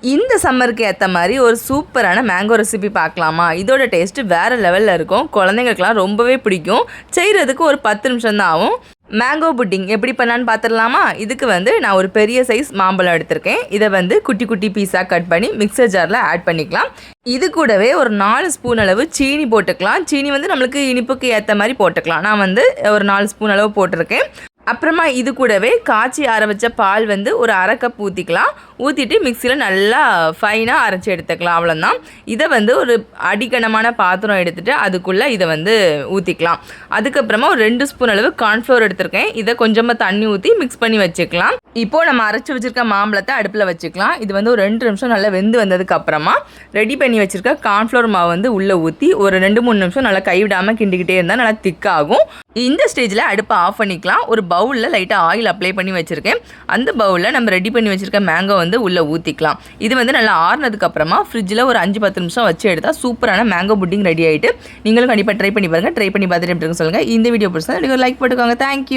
இந்த சம்மருக்கு ஏற்ற மாதிரி ஒரு சூப்பரான மேங்கோ ரெசிபி பார்க்கலாமா? இதோட டேஸ்ட்டு வேறு லெவலில் இருக்கும். குழந்தைங்களுக்குலாம் ரொம்பவே பிடிக்கும். செய்கிறதுக்கு ஒரு 10 நிமிஷம் தான் ஆகும். மேங்கோ புட்டிங் எப்படி பண்ணலான்னு பார்த்துடலாமா? இதுக்கு நான் ஒரு பெரிய சைஸ் மாம்பழம் எடுத்திருக்கேன். இதை குட்டி குட்டி பீஸாக கட் பண்ணி மிக்சர் ஜாரில் ஆட் பண்ணிக்கலாம். இது கூடவே ஒரு 4 ஸ்பூன் அளவு சீனி போட்டுக்கலாம். சீனி நம்மளுக்கு இனிப்புக்கு ஏற்ற மாதிரி போட்டுக்கலாம். நான் ஒரு 4 ஸ்பூன் அளவு போட்டிருக்கேன். அப்புறமா இது கூடவே காய்ச்சி ஆற வச்ச பால் ஒரு 1/2 கப் ஊற்றிக்கலாம். ஊற்றிட்டு மிக்சியில் நல்லா ஃபைனாக அரைச்சி எடுத்துக்கலாம். அவ்வளோதான். இதை ஒரு அடிக்கனமான பாத்திரம் எடுத்துகிட்டு அதுக்குள்ளே இதை ஊற்றிக்கலாம். அதுக்கப்புறமா ஒரு 2 ஸ்பூன் அளவு கார்ன்ஃப்ளவர் எடுத்திருக்கேன். இதை கொஞ்சமாக தண்ணி ஊற்றி மிக்ஸ் பண்ணி வச்சுக்கலாம். இப்போது நம்ம அரைச்சி வச்சுருக்க மாம்பழத்தை அடுப்பில் வச்சுக்கலாம். இது ஒரு 2 நிமிஷம் நல்லா வெந்து வந்ததுக்கப்புறமா ரெடி பண்ணி வச்சுருக்க கார்ன்ஃப்ளவர் மாவு உள்ளே ஊற்றி ஒரு 2-3 நிமிஷம் நல்லா கைவிடாமல் கிண்டிக்கிட்டே இருந்தால் நல்லா திக்காகும். இந்த ஸ்டேஜில் அடுப்பை ஆஃப் பண்ணிக்கலாம். ஒரு பவுலில் லைட்டாக ஆயில் அப்ளை பண்ணி வச்சுருக்கேன். அந்த பவுலில் நம்ம ரெடி பண்ணி வச்சுருக்க மேங்கோ உள்ளே ஊற்றிக்கலாம். இது நல்லா ஆறுனதுக்கப்புறமா ஃப்ரிட்ஜில் ஒரு 5-10 நிமிஷம் வச்சு எடுத்தால் சூப்பரான மேங்கோ புட்டிங் ரெடி ஆகிட்டு நீங்களும் கண்டிப்பாக ட்ரை பண்ணி பாருங்கள். ட்ரை பண்ணி பார்த்துட்டு எப்படி இருக்குன்னு சொல்லுங்கள். இந்த வீடியோ பிடிச்சா லைக் போட்டுக்கோங்க. தேங்க்யூ.